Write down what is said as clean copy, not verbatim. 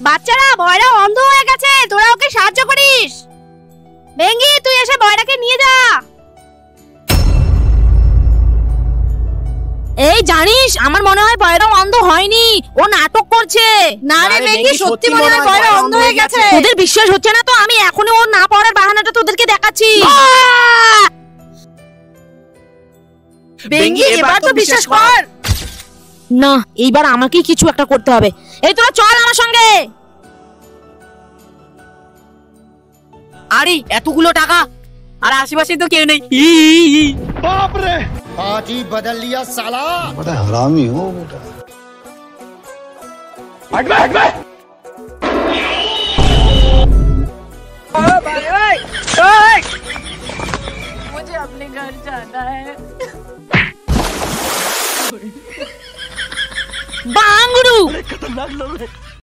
বাচ্চারা বয়রা অন্ধ হয়ে গেছে, তোরা ওকে সাহায্য করিস। ভেঙ্গি তুই এসে বয়রাকে নিয়ে যা। এই জানিস, আমার মনে হয় বয়রা অন্ধ হয়নি, ও নাটক করছে। না রে ভেঙ্গি, সত্যি মনে হয় বয়রা অন্ধ হয়ে গেছে। তোদের বিশ্বাস হচ্ছে না তো আমি এখনই ওর না পড়ার বাহানাটা তোদেরকে দেখাচ্ছি। ভেঙ্গি এবার তো বিশ্বাস কর। না, এইবার আমাকেই কিছু একটা করতে হবে। এই তোরা চল আমার সঙ্গে। আরে এতগুলো টাকা, আর আশেপাশে তো কেউ নেই। बाप रे, पार्टी बदल लिया साला। बड़ा हरामी हो बेटा। हट बे, हट बे। मुझे अपने घर जाना है। बांगड़ू खतरनाक लोग हैं।